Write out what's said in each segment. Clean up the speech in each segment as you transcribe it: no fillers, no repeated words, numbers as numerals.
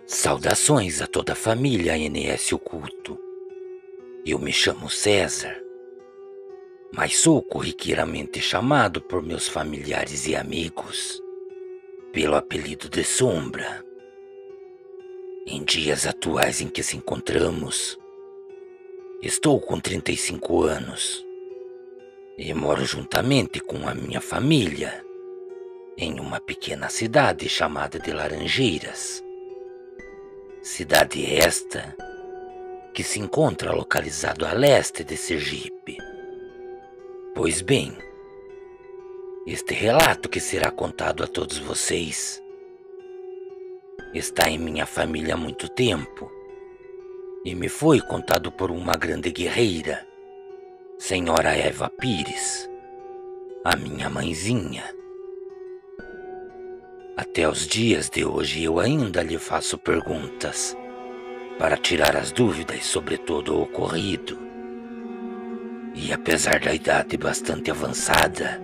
Saudações a toda a família NS Oculto. Eu me chamo César, mas sou corriqueiramente chamado por meus familiares e amigos pelo apelido de Sombra. Em dias atuais em que se encontramos, estou com 35 anos e moro juntamente com a minha família em uma pequena cidade chamada de Laranjeiras. Cidade esta que se encontra localizado a leste de Sergipe. Pois bem, este relato que será contado a todos vocês está em minha família há muito tempo e me foi contado por uma grande guerreira, Senhora Eva Pires, a minha mãezinha. Até os dias de hoje eu ainda lhe faço perguntas para tirar as dúvidas sobre todo o ocorrido. E apesar da idade bastante avançada,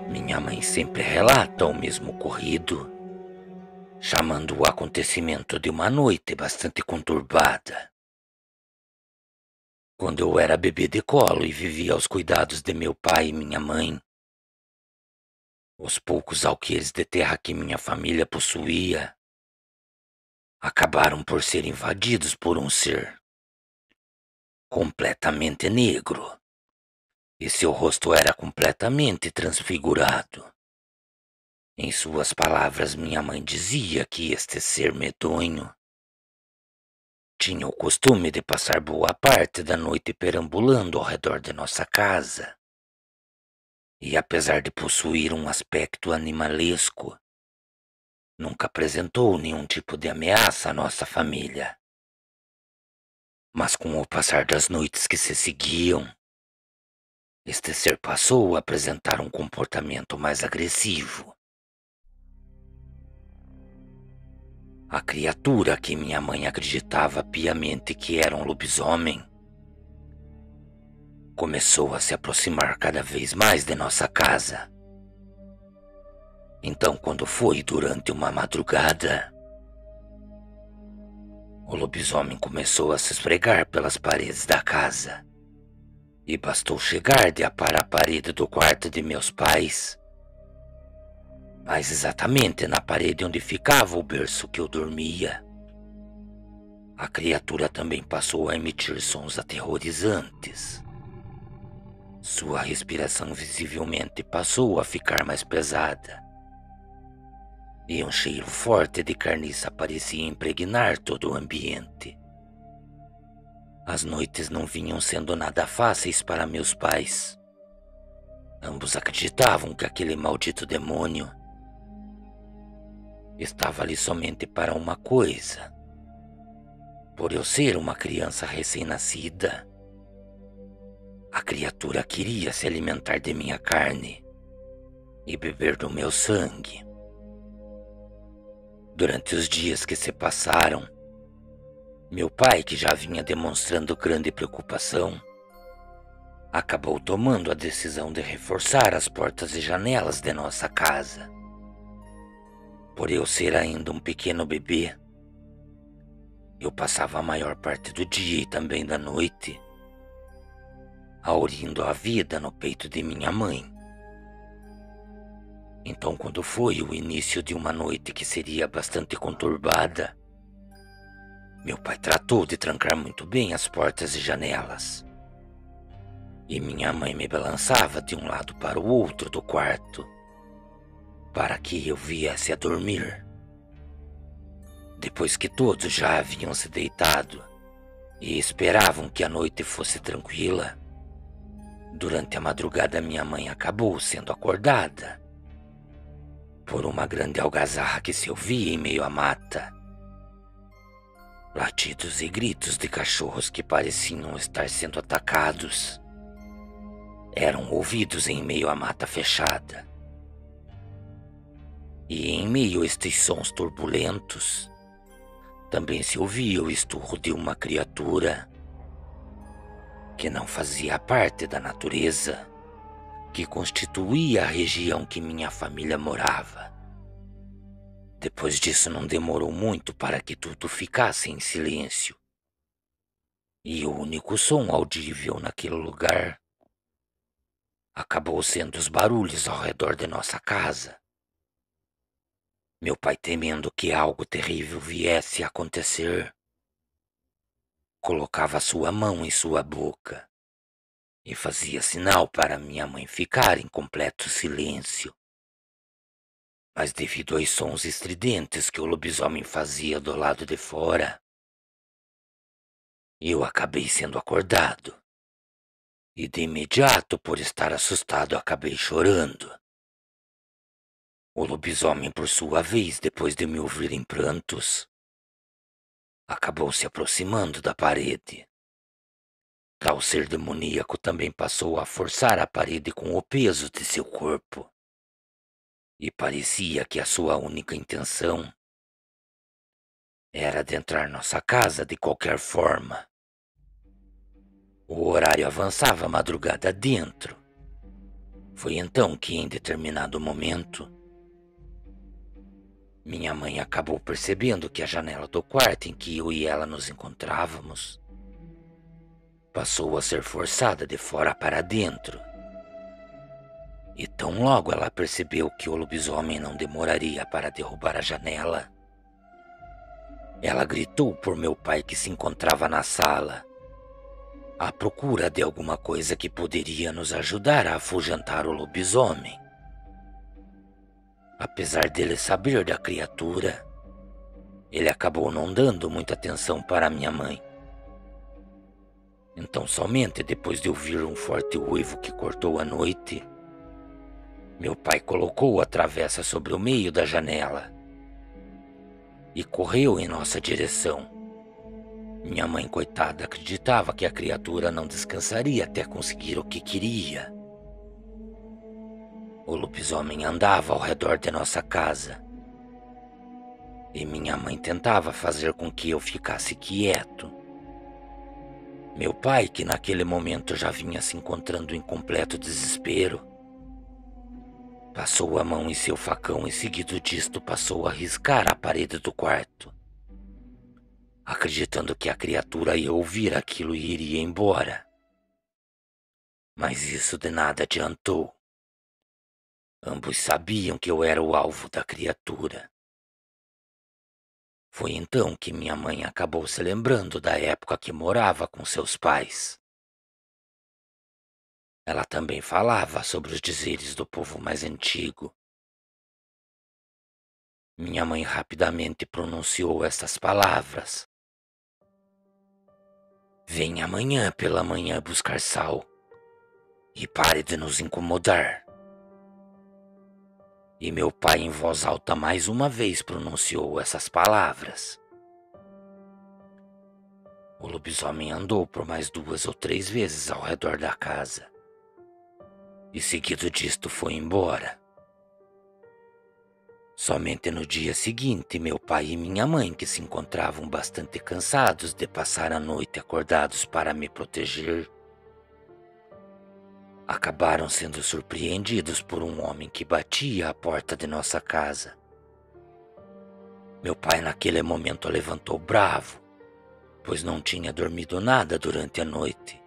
minha mãe sempre relata o mesmo ocorrido, chamando o acontecimento de uma noite bastante conturbada. Quando eu era bebê de colo e vivia aos cuidados de meu pai e minha mãe, os poucos alqueires de terra que minha família possuía acabaram por ser invadidos por um ser completamente negro, e seu rosto era completamente transfigurado. Em suas palavras, minha mãe dizia que este ser medonho tinha o costume de passar boa parte da noite perambulando ao redor de nossa casa. E apesar de possuir um aspecto animalesco, nunca apresentou nenhum tipo de ameaça à nossa família. Mas com o passar das noites que se seguiam, este ser passou a apresentar um comportamento mais agressivo. A criatura que minha mãe acreditava piamente que era um lobisomem começou a se aproximar cada vez mais de nossa casa. Então, quando foi durante uma madrugada, o lobisomem começou a se esfregar pelas paredes da casa. E bastou chegar de para a parede do quarto de meus pais, mais exatamente na parede onde ficava o berço que eu dormia. A criatura também passou a emitir sons aterrorizantes. Sua respiração visivelmente passou a ficar mais pesada. E um cheiro forte de carniça parecia impregnar todo o ambiente. As noites não vinham sendo nada fáceis para meus pais. Ambos acreditavam que aquele maldito demônio estava ali somente para uma coisa. Por eu ser uma criança recém-nascida, a criatura queria se alimentar de minha carne e beber do meu sangue. Durante os dias que se passaram, meu pai, que já vinha demonstrando grande preocupação, acabou tomando a decisão de reforçar as portas e janelas de nossa casa. Por eu ser ainda um pequeno bebê, eu passava a maior parte do dia e também da noite aurindo a vida no peito de minha mãe. Então, quando foi o início de uma noite que seria bastante conturbada, meu pai tratou de trancar muito bem as portas e janelas. E minha mãe me balançava de um lado para o outro do quarto, para que eu viesse a dormir. Depois que todos já haviam se deitado e esperavam que a noite fosse tranquila, durante a madrugada minha mãe acabou sendo acordada por uma grande algazarra que se ouvia em meio à mata. Latidos e gritos de cachorros que pareciam estar sendo atacados eram ouvidos em meio à mata fechada. E em meio a estes sons turbulentos, também se ouvia o esturro de uma criatura que não fazia parte da natureza que constituía a região que minha família morava. Depois disso, não demorou muito para que tudo ficasse em silêncio. E o único som audível naquele lugar acabou sendo os barulhos ao redor de nossa casa. Meu pai, temendo que algo terrível viesse a acontecer, colocava sua mão em sua boca e fazia sinal para minha mãe ficar em completo silêncio. Mas devido aos sons estridentes que o lobisomem fazia do lado de fora, eu acabei sendo acordado. E de imediato, por estar assustado, acabei chorando. O lobisomem, por sua vez, depois de me ouvir em prantos, acabou se aproximando da parede. Tal ser demoníaco também passou a forçar a parede com o peso de seu corpo. E parecia que a sua única intenção era adentrar nossa casa de qualquer forma. O horário avançava madrugada dentro. Foi então que, em determinado momento, minha mãe acabou percebendo que a janela do quarto em que eu e ela nos encontrávamos passou a ser forçada de fora para dentro. E tão logo ela percebeu que o lobisomem não demoraria para derrubar a janela, ela gritou por meu pai, que se encontrava na sala, à procura de alguma coisa que poderia nos ajudar a afugentar o lobisomem. Apesar dele saber da criatura, ele acabou não dando muita atenção para minha mãe. Então, somente depois de ouvir um forte uivo que cortou a noite, meu pai colocou a travessa sobre o meio da janela e correu em nossa direção. Minha mãe, coitada, acreditava que a criatura não descansaria até conseguir o que queria. O lobisomem andava ao redor de nossa casa e minha mãe tentava fazer com que eu ficasse quieto. Meu pai, que naquele momento já vinha se encontrando em completo desespero, passou a mão em seu facão e, seguido disto, passou a riscar a parede do quarto, acreditando que a criatura ia ouvir aquilo e iria embora. Mas isso de nada adiantou. Ambos sabiam que eu era o alvo da criatura. Foi então que minha mãe acabou se lembrando da época que morava com seus pais. Ela também falava sobre os dizeres do povo mais antigo. Minha mãe rapidamente pronunciou essas palavras: "Venha amanhã pela manhã buscar sal e pare de nos incomodar." E meu pai, em voz alta, mais uma vez pronunciou essas palavras. O lobisomem andou por mais 2 ou 3 vezes ao redor da casa e, seguido disto, foi embora. Somente no dia seguinte, meu pai e minha mãe, que se encontravam bastante cansados de passar a noite acordados para me proteger, acabaram sendo surpreendidos por um homem que batia à porta de nossa casa. Meu pai, naquele momento, levantou bravo, pois não tinha dormido nada durante a noite.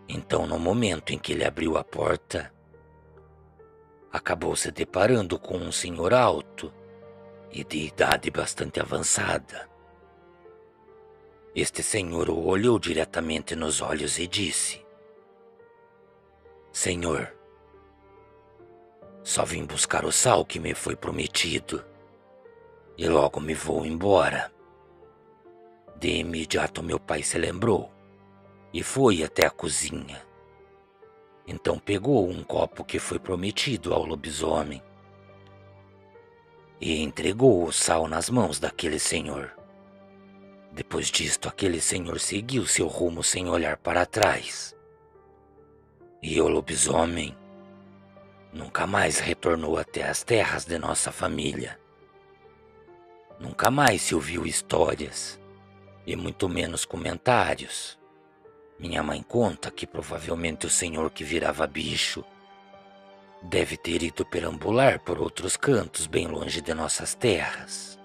Então, no momento em que ele abriu a porta, acabou se deparando com um senhor alto e de idade bastante avançada. Este senhor o olhou diretamente nos olhos e disse: "Senhor, só vim buscar o sal que me foi prometido e logo me vou embora." De imediato, meu pai se lembrou e foi até a cozinha. Então pegou um copo que foi prometido ao lobisomem e entregou o sal nas mãos daquele senhor. Depois disto, aquele senhor seguiu seu rumo sem olhar para trás. E o lobisomem nunca mais retornou até as terras de nossa família. Nunca mais se ouviu histórias, e muito menos comentários. Minha mãe conta que provavelmente o senhor que virava bicho Deve ter ido perambular por outros cantos bem longe de nossas terras.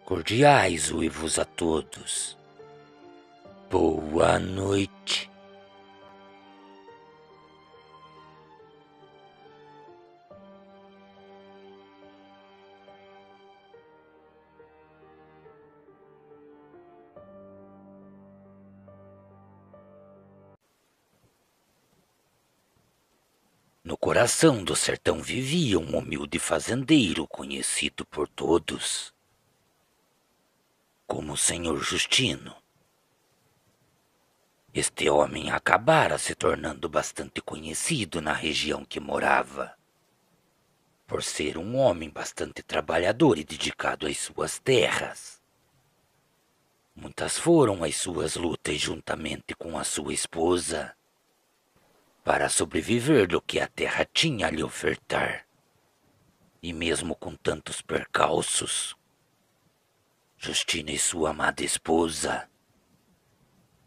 Cordiais uivos a todos. Boa noite. No coração do sertão vivia um humilde fazendeiro conhecido por todos como o Senhor Justino. Este homem acabara se tornando bastante conhecido na região que morava, por ser um homem bastante trabalhador e dedicado às suas terras. Muitas foram as suas lutas juntamente com a sua esposa para sobreviver do que a terra tinha a lhe ofertar. E mesmo com tantos percalços, Justino e sua amada esposa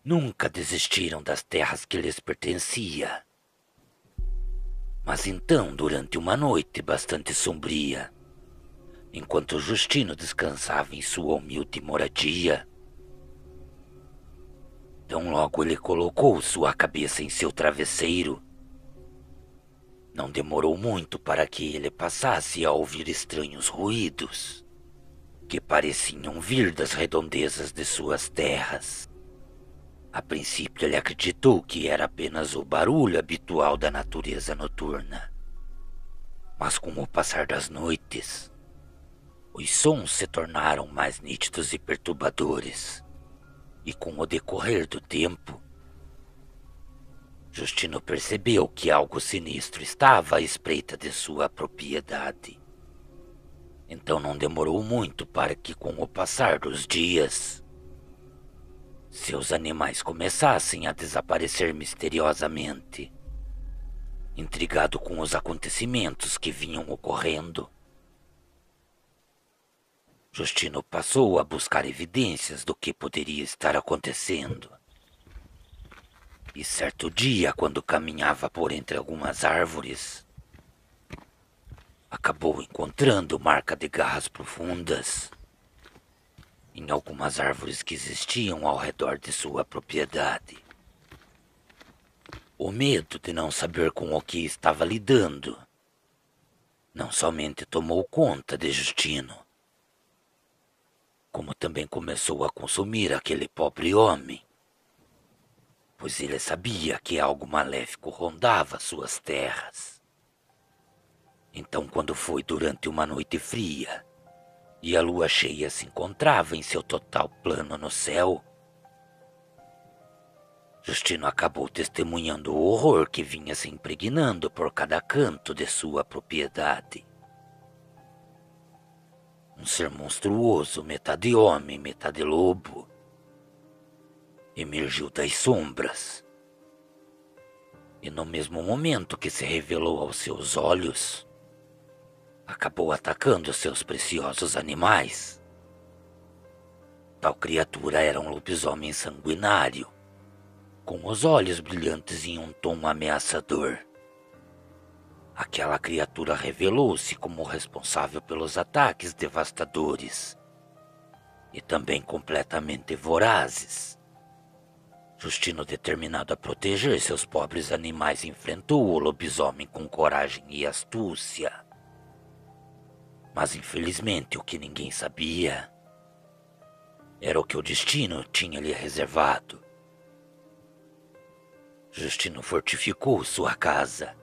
nunca desistiram das terras que lhes pertencia. Mas então, durante uma noite bastante sombria, enquanto Justino descansava em sua humilde moradia, tão logo ele colocou sua cabeça em seu travesseiro, não demorou muito para que ele passasse a ouvir estranhos ruídos que pareciam vir das redondezas de suas terras. A princípio ele acreditou que era apenas o barulho habitual da natureza noturna. Mas com o passar das noites, os sons se tornaram mais nítidos e perturbadores. E com o decorrer do tempo, Justino percebeu que algo sinistro estava à espreita de sua propriedade. Então não demorou muito para que, com o passar dos dias, seus animais começassem a desaparecer misteriosamente. Intrigado com os acontecimentos que vinham ocorrendo, Justino passou a buscar evidências do que poderia estar acontecendo. E certo dia, quando caminhava por entre algumas árvores, acabou encontrando marca de garras profundas em algumas árvores que existiam ao redor de sua propriedade. O medo de não saber com o que estava lidando não somente tomou conta de Justino, como também começou a consumir aquele pobre homem, pois ele sabia que algo maléfico rondava suas terras. Então, quando foi durante uma noite fria e a lua cheia se encontrava em seu total plano no céu, Justino acabou testemunhando o horror que vinha se impregnando por cada canto de sua propriedade. Um ser monstruoso, metade homem, metade lobo, emergiu das sombras. E no mesmo momento que se revelou aos seus olhos, acabou atacando seus preciosos animais. Tal criatura era um lobisomem sanguinário, com os olhos brilhantes em um tom ameaçador. Aquela criatura revelou-se como responsável pelos ataques devastadores e também completamente vorazes. Justino, determinado a proteger seus pobres animais, enfrentou o lobisomem com coragem e astúcia. Mas infelizmente o que ninguém sabia era o que o destino tinha lhe reservado. Justino fortificou sua casa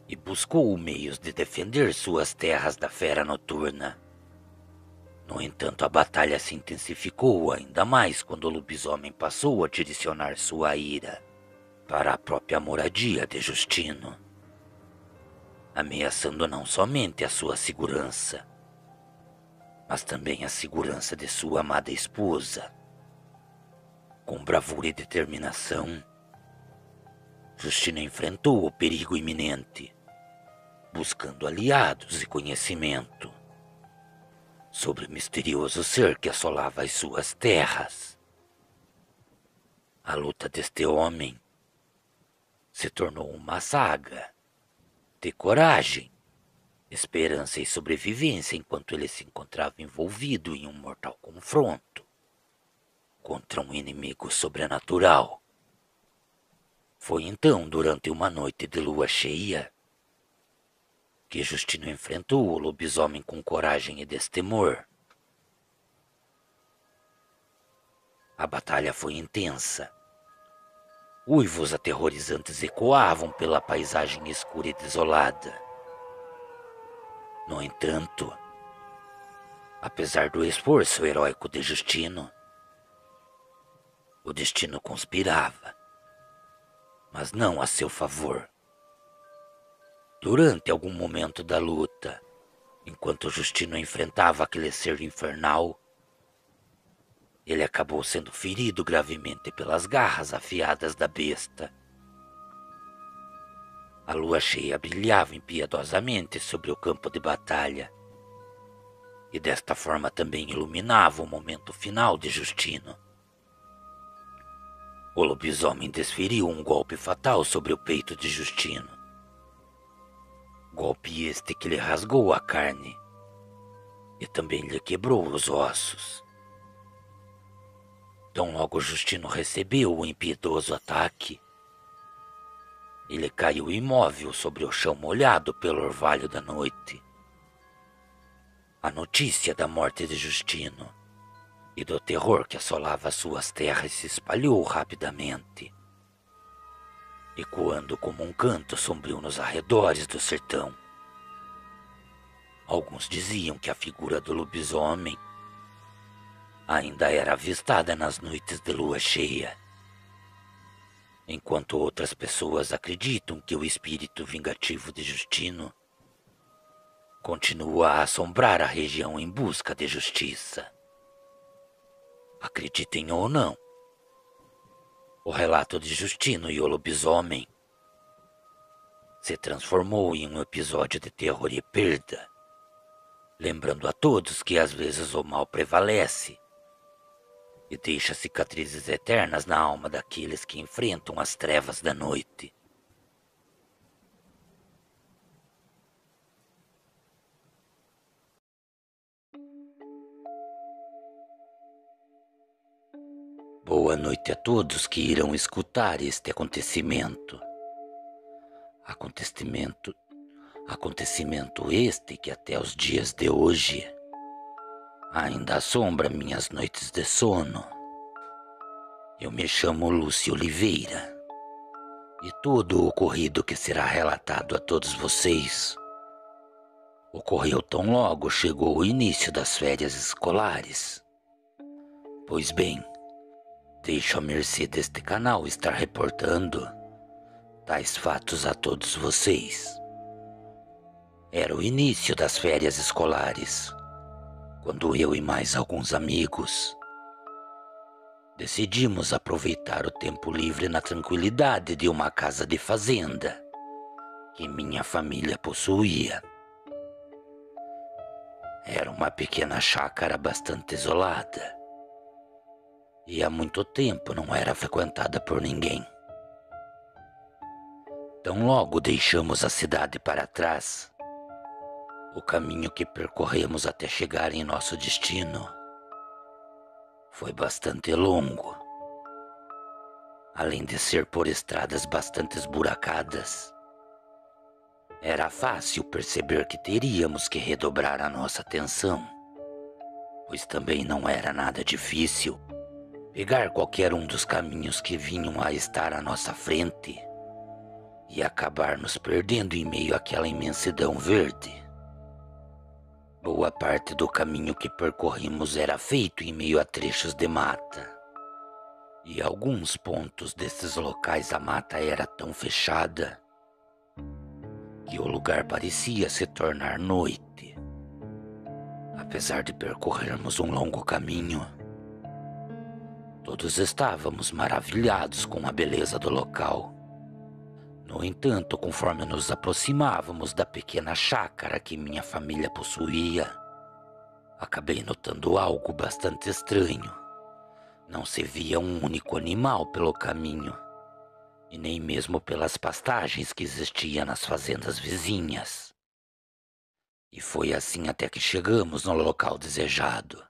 e buscou meios de defender suas terras da fera noturna. No entanto, a batalha se intensificou ainda mais quando o lobisomem passou a direcionar sua ira para a própria moradia de Justino, ameaçando não somente a sua segurança, mas também a segurança de sua amada esposa. Com bravura e determinação, Justino enfrentou o perigo iminente, buscando aliados e conhecimento sobre o misterioso ser que assolava as suas terras. A luta deste homem se tornou uma saga de coragem, esperança e sobrevivência enquanto ele se encontrava envolvido em um mortal confronto contra um inimigo sobrenatural. Foi então, durante uma noite de lua cheia, que Justino enfrentou o lobisomem com coragem e destemor. A batalha foi intensa. Uivos aterrorizantes ecoavam pela paisagem escura e desolada. No entanto, apesar do esforço heróico de Justino, o destino conspirava, mas não a seu favor. Durante algum momento da luta, enquanto Justino enfrentava aquele ser infernal, ele acabou sendo ferido gravemente pelas garras afiadas da besta. A lua cheia brilhava impiedosamente sobre o campo de batalha, e desta forma também iluminava o momento final de Justino. O lobisomem desferiu um golpe fatal sobre o peito de Justino. Golpe este que lhe rasgou a carne e também lhe quebrou os ossos. Tão logo Justino recebeu o impiedoso ataque, ele caiu imóvel sobre o chão molhado pelo orvalho da noite. A notícia da morte de Justino e do terror que assolava suas terras se espalhou rapidamente, ecoando como um canto sombrio nos arredores do sertão. Alguns diziam que a figura do lobisomem ainda era avistada nas noites de lua cheia, enquanto outras pessoas acreditam que o espírito vingativo de Justino continua a assombrar a região em busca de justiça. Acreditem ou não, o relato de Justino e o lobisomem se transformou em um episódio de terror e perda, lembrando a todos que às vezes o mal prevalece e deixa cicatrizes eternas na alma daqueles que enfrentam as trevas da noite. Boa noite a todos que irão escutar este acontecimento. Acontecimento este que até os dias de hoje ainda assombra minhas noites de sono. Eu me chamo Lúcio Oliveira e todo o ocorrido que será relatado a todos vocês ocorreu tão logo chegou o início das férias escolares. Pois bem, deixo à mercê deste canal estar reportando tais fatos a todos vocês. Era o início das férias escolares, quando eu e mais alguns amigos decidimos aproveitar o tempo livre na tranquilidade de uma casa de fazenda que minha família possuía. Era uma pequena chácara bastante isolada e há muito tempo não era frequentada por ninguém. Tão logo deixamos a cidade para trás, o caminho que percorremos até chegar em nosso destino foi bastante longo. Além de ser por estradas bastante esburacadas, era fácil perceber que teríamos que redobrar a nossa atenção, pois também não era nada difícil pegar qualquer um dos caminhos que vinham a estar à nossa frente e acabar nos perdendo em meio àquela imensidão verde. Boa parte do caminho que percorrimos era feito em meio a trechos de mata, e alguns pontos desses locais a mata era tão fechada que o lugar parecia se tornar noite. Apesar de percorrermos um longo caminho, todos estávamos maravilhados com a beleza do local. No entanto, conforme nos aproximávamos da pequena chácara que minha família possuía, acabei notando algo bastante estranho. Não se via um único animal pelo caminho, e nem mesmo pelas pastagens que existiam nas fazendas vizinhas. E foi assim até que chegamos no local desejado.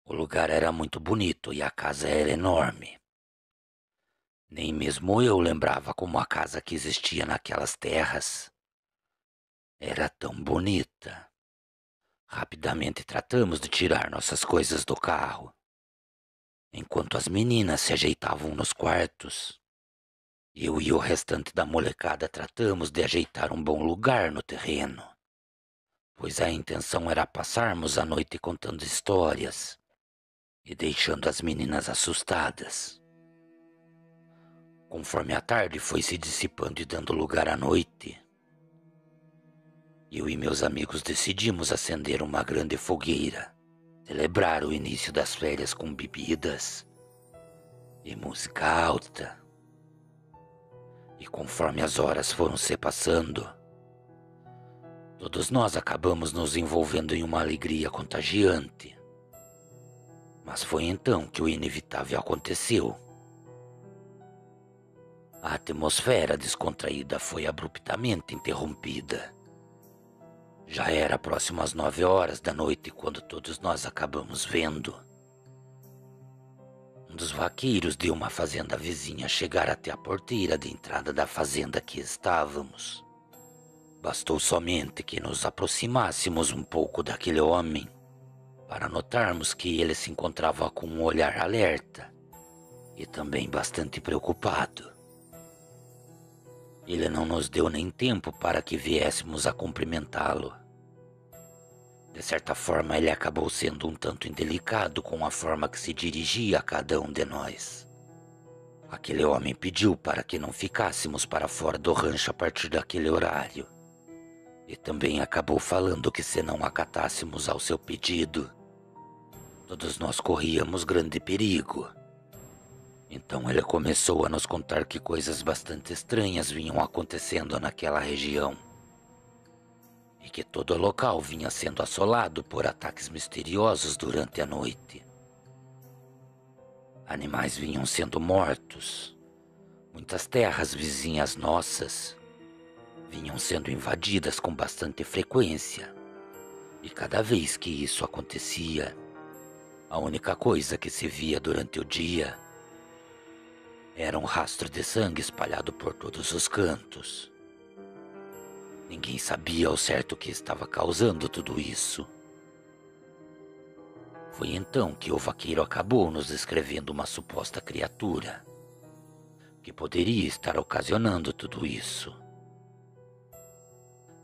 O lugar era muito bonito e a casa era enorme. Nem mesmo eu lembrava como a casa que existia naquelas terras era tão bonita. Rapidamente tratamos de tirar nossas coisas do carro, enquanto as meninas se ajeitavam nos quartos. Eu e o restante da molecada tratamos de ajeitar um bom lugar no terreno, pois a intenção era passarmos a noite contando histórias e deixando as meninas assustadas. Conforme a tarde foi se dissipando e dando lugar à noite, eu e meus amigos decidimos acender uma grande fogueira, celebrar o início das férias com bebidas e música alta. E conforme as horas foram se passando, todos nós acabamos nos envolvendo em uma alegria contagiante. Mas foi então que o inevitável aconteceu. A atmosfera descontraída foi abruptamente interrompida. Já era próximo às 9 horas da noite quando todos nós acabamos vendo um dos vaqueiros de uma fazenda vizinha chegar até a porteira de entrada da fazenda que estávamos. Bastou somente que nos aproximássemos um pouco daquele homem para notarmos que ele se encontrava com um olhar alerta e também bastante preocupado. Ele não nos deu nem tempo para que viéssemos a cumprimentá-lo. De certa forma, ele acabou sendo um tanto indelicado com a forma que se dirigia a cada um de nós. Aquele homem pediu para que não ficássemos para fora do rancho a partir daquele horário. E também acabou falando que se não acatássemos ao seu pedido, todos nós corríamos grande perigo. Então ele começou a nos contar que coisas bastante estranhas vinham acontecendo naquela região. E que todo o local vinha sendo assolado por ataques misteriosos durante a noite. Animais vinham sendo mortos. Muitas terras vizinhas nossas vinham sendo invadidas com bastante frequência. E cada vez que isso acontecia, a única coisa que se via durante o dia era um rastro de sangue espalhado por todos os cantos. Ninguém sabia ao certo o que estava causando tudo isso. Foi então que o vaqueiro acabou nos descrevendo uma suposta criatura que poderia estar ocasionando tudo isso.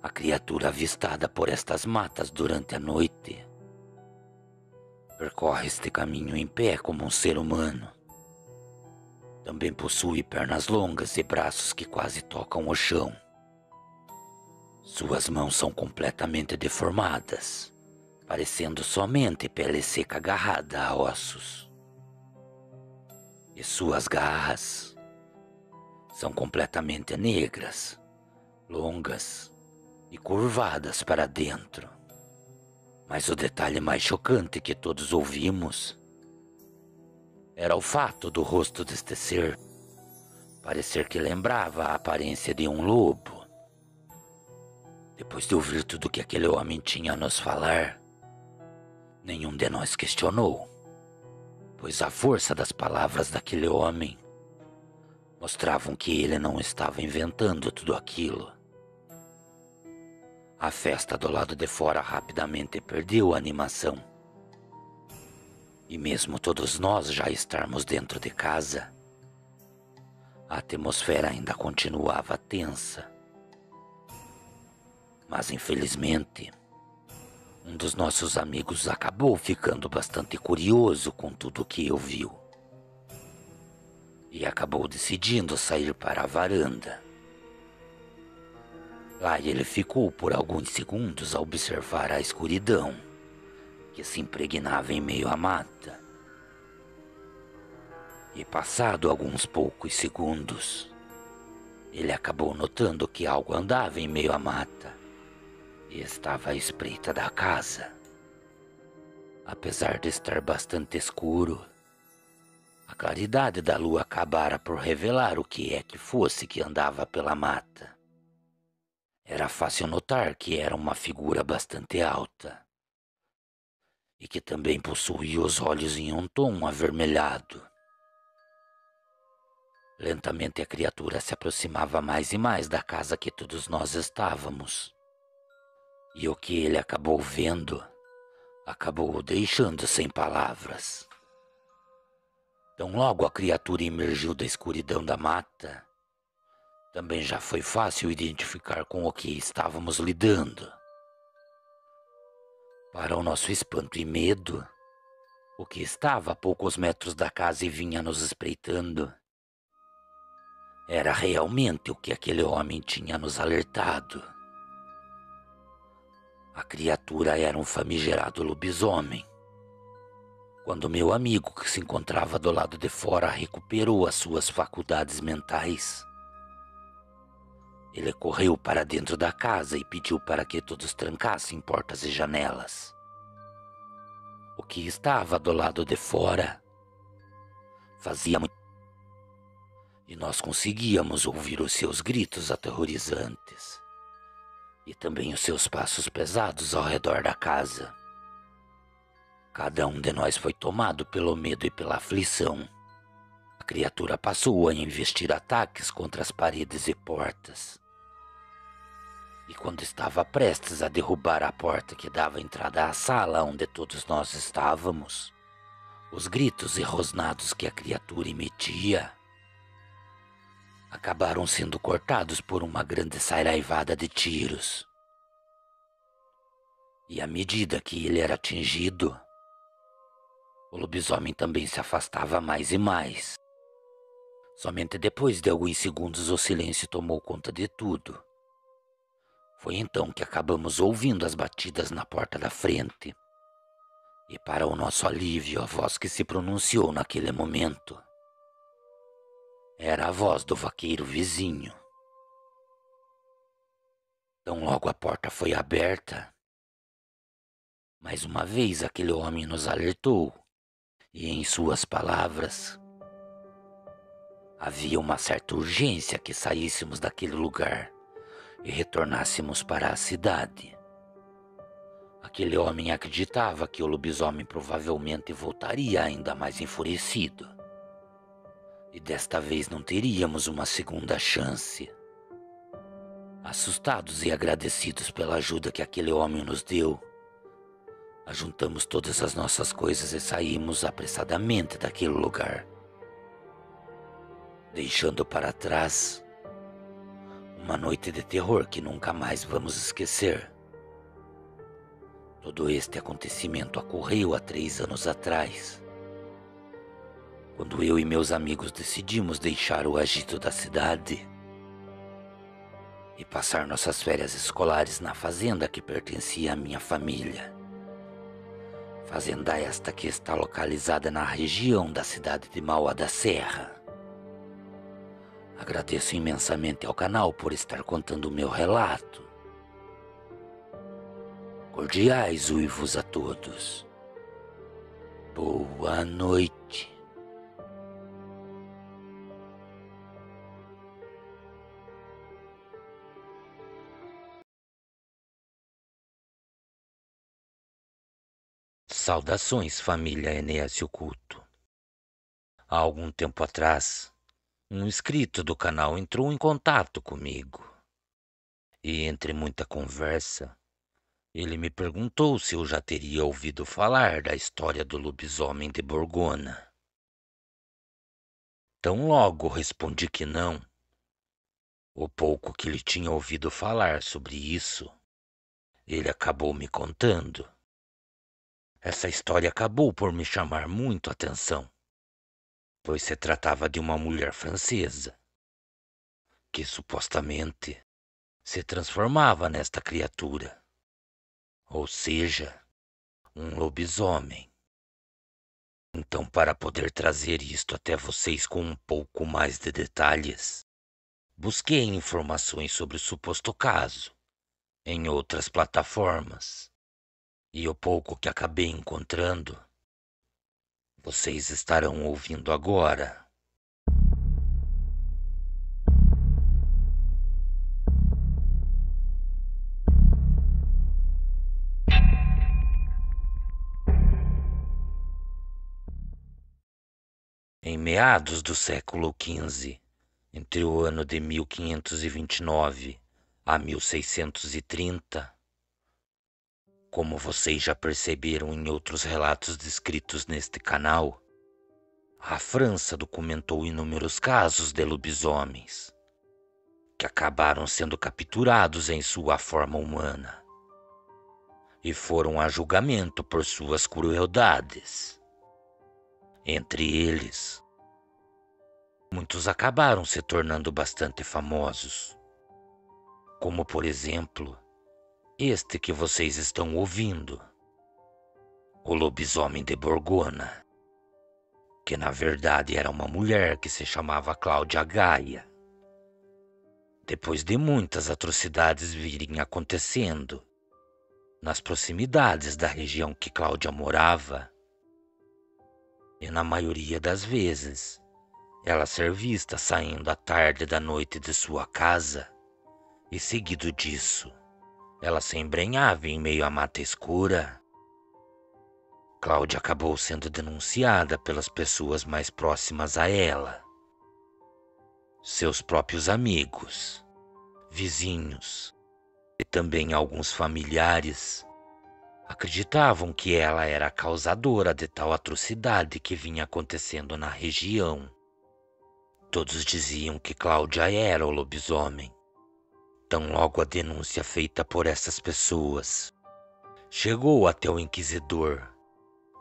A criatura avistada por estas matas durante a noite percorre este caminho em pé como um ser humano. Também possui pernas longas e braços que quase tocam o chão. Suas mãos são completamente deformadas, parecendo somente pele seca agarrada a ossos. E suas garras são completamente negras, longas e curvadas para dentro. Mas o detalhe mais chocante que todos ouvimos era o fato do rosto deste ser parecer que lembrava a aparência de um lobo. Depois de ouvir tudo que aquele homem tinha a nos falar, nenhum de nós questionou, pois a força das palavras daquele homem mostravam que ele não estava inventando tudo aquilo. A festa do lado de fora rapidamente perdeu a animação. E mesmo todos nós já estarmos dentro de casa, a atmosfera ainda continuava tensa. Mas infelizmente, um dos nossos amigos acabou ficando bastante curioso com tudo o que ouviu. E acabou decidindo sair para a varanda. Lá ele ficou por alguns segundos a observar a escuridão que se impregnava em meio à mata. E passado alguns poucos segundos, ele acabou notando que algo andava em meio à mata e estava à espreita da casa. Apesar de estar bastante escuro, A claridade da lua acabara por revelar o que é que fosse que andava pela mata. Era fácil notar que era uma figura bastante alta e que também possuía os olhos em um tom avermelhado. Lentamente a criatura se aproximava mais e mais da casa que todos nós estávamos. E o que ele acabou vendo, acabou o deixando sem palavras. Tão logo a criatura emergiu da escuridão da mata, também já foi fácil identificar com o que estávamos lidando. Para o nosso espanto e medo, o que estava a poucos metros da casa e vinha nos espreitando era realmente o que aquele homem tinha nos alertado. A criatura era um famigerado lobisomem. Quando meu amigo, que se encontrava do lado de fora, recuperou as suas faculdades mentais, ele correu para dentro da casa e pediu para que todos trancassem portas e janelas. O que estava do lado de fora fazia muito, e nós conseguíamos ouvir os seus gritos aterrorizantes e também os seus passos pesados ao redor da casa. Cada um de nós foi tomado pelo medo e pela aflição. A criatura passou a investir ataques contra as paredes e portas. E quando estava prestes a derrubar a porta que dava entrada à sala onde todos nós estávamos, os gritos e rosnados que a criatura emitia acabaram sendo cortados por uma grande saraivada de tiros. E à medida que ele era atingido, o lobisomem também se afastava mais e mais. Somente depois de alguns segundos o silêncio tomou conta de tudo. Foi então que acabamos ouvindo as batidas na porta da frente. E para o nosso alívio, a voz que se pronunciou naquele momento era a voz do vaqueiro vizinho. Tão logo a porta foi aberta, mais uma vez aquele homem nos alertou, e em suas palavras, havia uma certa urgência que saíssemos daquele lugar e retornássemos para a cidade. Aquele homem acreditava que o lobisomem provavelmente voltaria ainda mais enfurecido. E desta vez não teríamos uma segunda chance. Assustados e agradecidos pela ajuda que aquele homem nos deu, ajuntamos todas as nossas coisas e saímos apressadamente daquele lugar, deixando para trás uma noite de terror que nunca mais vamos esquecer. Todo este acontecimento ocorreu há 3 anos atrás, quando eu e meus amigos decidimos deixar o agito da cidade e passar nossas férias escolares na fazenda que pertencia à minha família. Fazenda esta que está localizada na região da cidade de Mauá da Serra. Agradeço imensamente ao canal por estar contando o meu relato. Cordiais uivos a todos. Boa noite. Saudações, família Enéas Oculto. Há algum tempo atrás, um inscrito do canal entrou em contato comigo. E entre muita conversa, ele me perguntou se eu já teria ouvido falar da história do lobisomem de Borgona. Tão logo respondi que não. O pouco que ele tinha ouvido falar sobre isso, ele acabou me contando. Essa história acabou por me chamar muito a atenção, pois se tratava de uma mulher francesa, que supostamente se transformava nesta criatura, ou seja, um lobisomem. Então, para poder trazer isto até vocês com um pouco mais de detalhes, busquei informações sobre o suposto caso em outras plataformas, e o pouco que acabei encontrando vocês estarão ouvindo agora. Em meados do século XV, entre o ano de 1529 a 1630, como vocês já perceberam em outros relatos descritos neste canal, a França documentou inúmeros casos de lobisomens que acabaram sendo capturados em sua forma humana e foram a julgamento por suas crueldades. Entre eles, muitos acabaram se tornando bastante famosos, como por exemplo, este que vocês estão ouvindo, o lobisomem de Borgona, que na verdade era uma mulher que se chamava Cláudia Gaia. Depois de muitas atrocidades virem acontecendo nas proximidades da região que Cláudia morava, e na maioria das vezes ela ser vista saindo à tarde da noite de sua casa, e seguido disso, ela se embrenhava em meio à mata escura. Cláudia acabou sendo denunciada pelas pessoas mais próximas a ela. Seus próprios amigos, vizinhos e também alguns familiares acreditavam que ela era a causadora de tal atrocidade que vinha acontecendo na região. Todos diziam que Cláudia era o lobisomem. Tão logo a denúncia feita por essas pessoas chegou até o inquisidor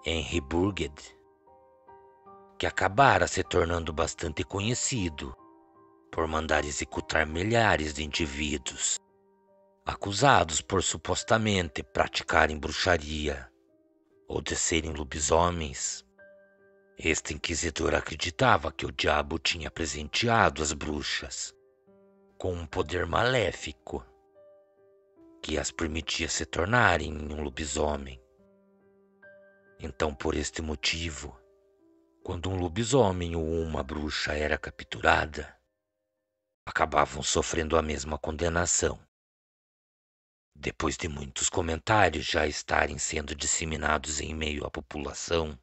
Henri Bourget, que acabara se tornando bastante conhecido por mandar executar milhares de indivíduos acusados por supostamente praticarem bruxaria ou de serem lobisomens. Este inquisidor acreditava que o diabo tinha presenteado as bruxas com um poder maléfico que as permitia se tornarem em um lobisomem. Então, por este motivo, quando um lobisomem ou uma bruxa era capturada, acabavam sofrendo a mesma condenação. Depois de muitos comentários já estarem sendo disseminados em meio à população,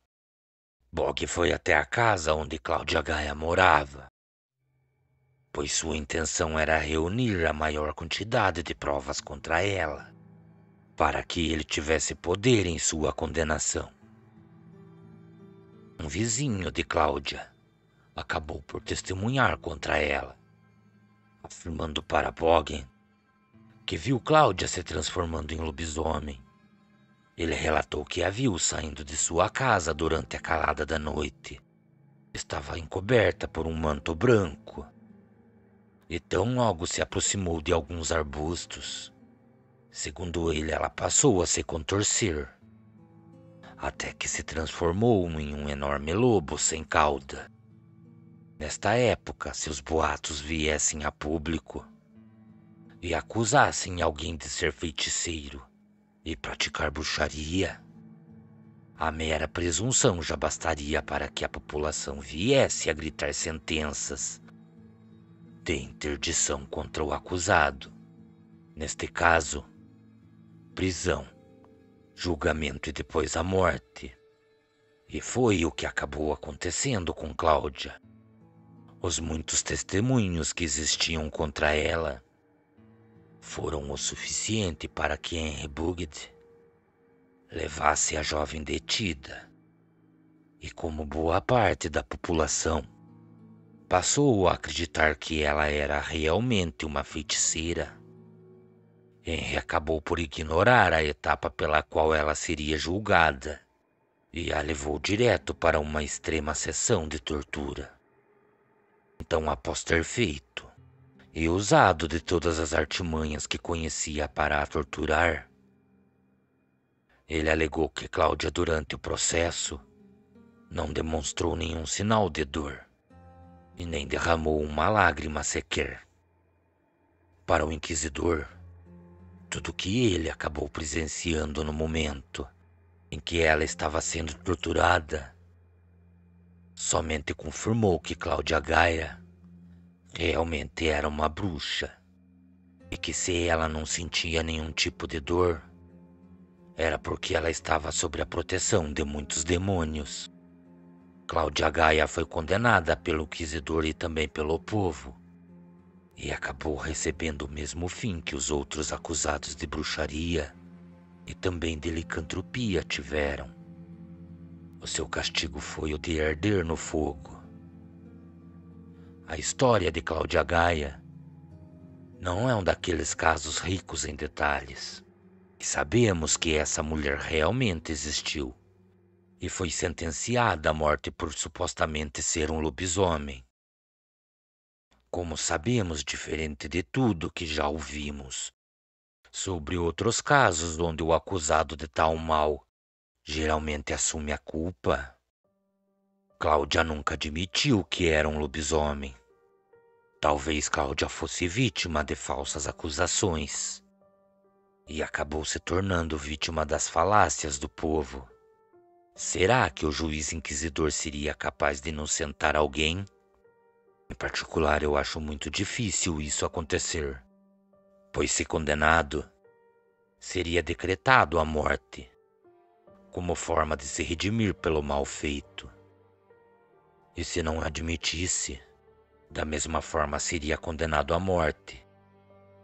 Bog foi até a casa onde Cláudia Gaia morava, pois sua intenção era reunir a maior quantidade de provas contra ela, para que ele tivesse poder em sua condenação. Um vizinho de Cláudia acabou por testemunhar contra ela, afirmando para Bog que viu Cláudia se transformando em lobisomem. Ele relatou que a viu saindo de sua casa durante a calada da noite. Estava encoberta por um manto branco e tão logo se aproximou de alguns arbustos. Segundo ele, ela passou a se contorcer, até que se transformou em um enorme lobo sem cauda. Nesta época, se os boatos viessem a público e acusassem alguém de ser feiticeiro e praticar bruxaria, a mera presunção já bastaria para que a população viesse a gritar sentenças de interdição contra o acusado. Neste caso, prisão, julgamento e depois a morte. E foi o que acabou acontecendo com Cláudia. Os muitos testemunhos que existiam contra ela foram o suficiente para que Henri Bourget levasse a jovem detida. E como boa parte da população passou a acreditar que ela era realmente uma feiticeira, Henri acabou por ignorar a etapa pela qual ela seria julgada e a levou direto para uma extrema sessão de tortura. Então, após ter feito e usado de todas as artimanhas que conhecia para a torturar, ele alegou que Cláudia, durante o processo, não demonstrou nenhum sinal de dor e nem derramou uma lágrima sequer. Para o inquisidor, tudo que ele acabou presenciando no momento em que ela estava sendo torturada somente confirmou que Cláudia Gaia realmente era uma bruxa e que se ela não sentia nenhum tipo de dor, era porque ela estava sob a proteção de muitos demônios. Cláudia Gaia foi condenada pelo inquisidor e também pelo povo, e acabou recebendo o mesmo fim que os outros acusados de bruxaria e também de licantropia tiveram. O seu castigo foi o de arder no fogo. A história de Cláudia Gaia não é um daqueles casos ricos em detalhes. E sabemos que essa mulher realmente existiu e foi sentenciada à morte por supostamente ser um lobisomem. Como sabemos, diferente de tudo que já ouvimos sobre outros casos onde o acusado de tal mal geralmente assume a culpa, Cláudia nunca admitiu que era um lobisomem. Talvez Cláudia fosse vítima de falsas acusações e acabou se tornando vítima das falácias do povo. Será que o juiz inquisidor seria capaz de inocentar alguém? Em particular, eu acho muito difícil isso acontecer, pois se condenado, seria decretado a morte, como forma de se redimir pelo mal feito. E se não admitisse, da mesma forma seria condenado à morte,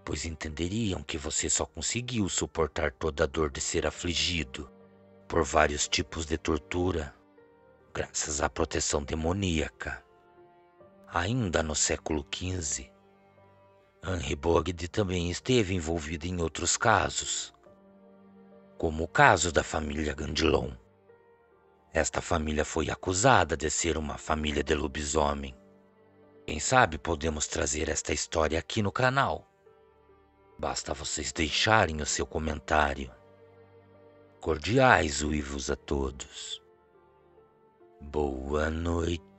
pois entenderiam que você só conseguiu suportar toda a dor de ser afligido por vários tipos de tortura, graças à proteção demoníaca. Ainda no século XV, Henri Bogd também esteve envolvido em outros casos, como o caso da família Gandelon. Esta família foi acusada de ser uma família de lobisomem. Quem sabe podemos trazer esta história aqui no canal. Basta vocês deixarem o seu comentário. Cordiais uivos a todos. Boa noite.